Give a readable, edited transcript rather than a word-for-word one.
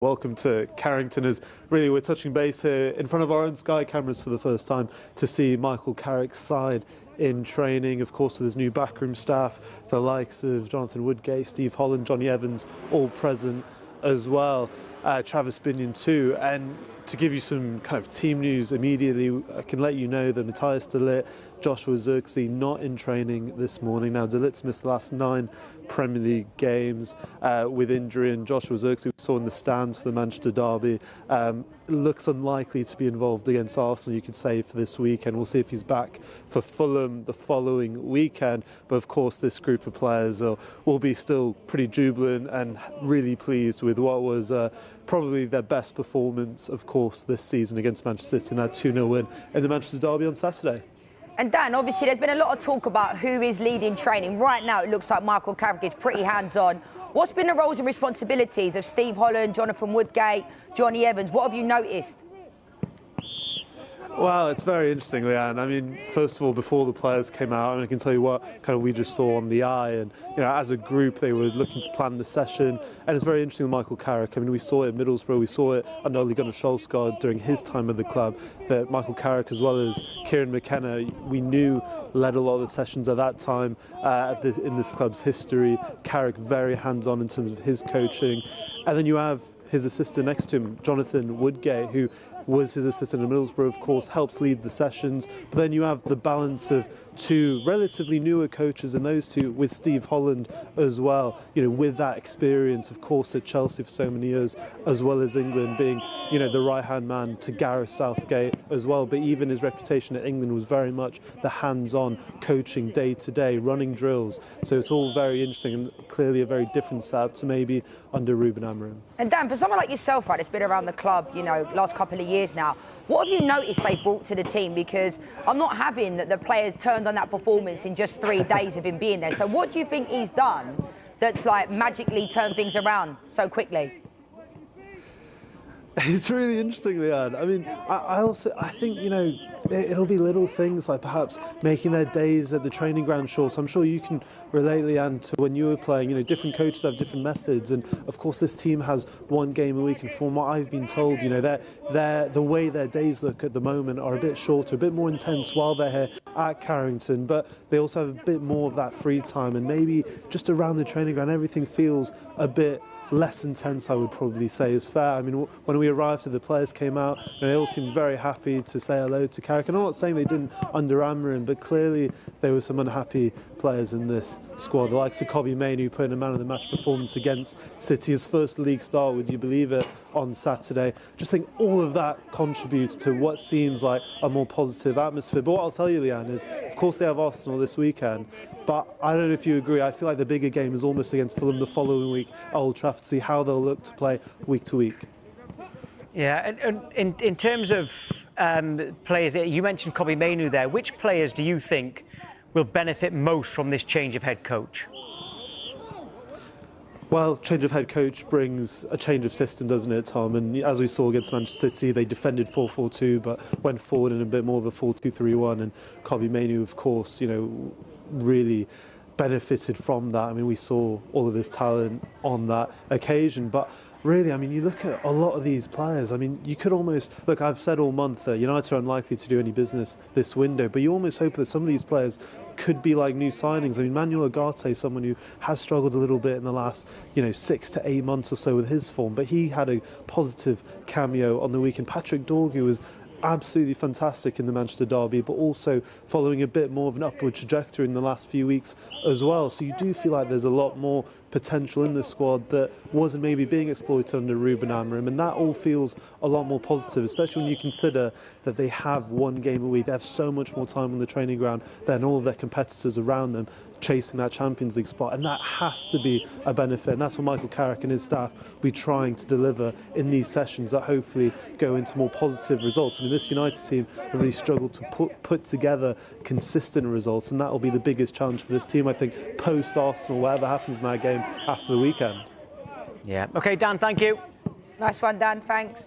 Welcome to Carrington, as really we're touching base here in front of our own Sky cameras for the first time to see Michael Carrick's side in training, of course with his new backroom staff, the likes of Jonathan Woodgate, Steve Holland, Johnny Evans, all present as well, Travis Binion too. And to give you some kind of team news immediately, I can let you know that Matthias de Ligt, Joshua Zirkzee not in training this morning. Now, de Ligt's missed the last 9 Premier League games with injury, and Joshua Zirkzee we saw in the stands for the Manchester derby. Looks unlikely to be involved against Arsenal, you could say, for this weekend. We'll see if he's back for Fulham the following weekend. But of course, this group of players will be still pretty jubilant and really pleased with what was probably their best performance, of course, this season against Manchester City in that 2-0 win in the Manchester derby on Saturday. And Dan, obviously there's been a lot of talk about who is leading training. Right now it looks like Michael Carrick is pretty hands-on. What's been the roles and responsibilities of Steve Holland, Jonathan Woodgate, Johnny Evans? What have you noticed? Well, it's very interesting, Leanne. I mean, first of all, before the players came out, and I can tell you what kind of we just saw on the eye, and you know, as a group, they were looking to plan the session, and it's very interesting with Michael Carrick. I mean, we saw it at Middlesbrough, we saw it under Ole Gunnar Solskjaer during his time at the club, that Michael Carrick, as well as Kieran McKenna, we knew led a lot of the sessions at that time in this club's history. Carrick very hands-on in terms of his coaching, and then you have his assistant next to him, Jonathan Woodgate, who was his assistant at Middlesbrough, of course, helps lead the sessions. But then you have the balance of 2 relatively newer coaches, and those 2 with Steve Holland as well, you know, with that experience, of course, at Chelsea for so many years, as well as England, being, you know, the right-hand man to Gareth Southgate as well. But even his reputation at England was very much the hands-on coaching day-to-day, running drills. So it's all very interesting and clearly a very different setup to maybe under Ruben Amorim. And Dan, for someone like yourself, right, that's been around the club, you know, last couple of years now, what have you noticed they brought to the team? Because I'm not having that the players turned on that performance in just 3 days of him being there. So what do you think he's done that's like magically turned things around so quickly? It's really interesting, Leanne. I mean, I think, you know, it'll be little things like perhaps making their days at the training ground short. I'm sure you can relate, Leanne, to when you were playing. You know, different coaches have different methods, and of course this team has 1 game a week, and from what I've been told, you know, the way their days look at the moment are a bit shorter, a bit more intense while they're here at Carrington, but they also have a bit more of that free time, and maybe just around the training ground everything feels a bit less intense, I would probably say is fair. I mean, when we arrived, the players came out, and they all seemed very happy to say hello to Carrick. And I'm not saying they didn't under Amorim, but clearly there were some unhappy players in this squad. The likes of Kobbie Mainoo, who put in a man-of-the-match performance against City, his first league start, would you believe it, on Saturday. Just think all of that contributes to what seems like a more positive atmosphere. But what I'll tell you, Leanne, is of course they have Arsenal this weekend, but I don't know if you agree, I feel like the bigger game is almost against Fulham the following week at Old Trafford, to see how they'll look to play week to week. Yeah, and in terms of players, you mentioned Kobbie Mainoo there. Which players do you think will benefit most from this change of head coach? Well, change of head coach brings a change of system, doesn't it, Tom? And as we saw against Manchester City, they defended 4-4-2, but went forward in a bit more of a 4-2-3-1. And Kobbie Mainoo, of course, you know, really benefited from that. I mean, we saw all of his talent on that occasion, but really, I mean, you look at a lot of these players, I mean, you could almost, look, I've said all month that United are unlikely to do any business this window, but you almost hope that some of these players could be like new signings. I mean, Manuel Ugarte is someone who has struggled a little bit in the last, you know, 6 to 8 months or so with his form, but he had a positive cameo on the weekend. Patrick Dorgu was absolutely fantastic in the Manchester derby, but also following a bit more of an upward trajectory in the last few weeks as well. So you do feel like there's a lot more potential in the squad that wasn't maybe being exploited under Ruben Amorim, and that all feels a lot more positive, especially when you consider that they have 1 game a week. They have so much more time on the training ground than all of their competitors around them chasing that Champions League spot, and that has to be a benefit, and that's what Michael Carrick and his staff will be trying to deliver in these sessions that hopefully go into more positive results. I mean, this United team have really struggled to put together consistent results, and that will be the biggest challenge for this team, I think, post-Arsenal, whatever happens in that game after the weekend. Yeah. OK, Dan, thank you. Nice one, Dan. Thanks.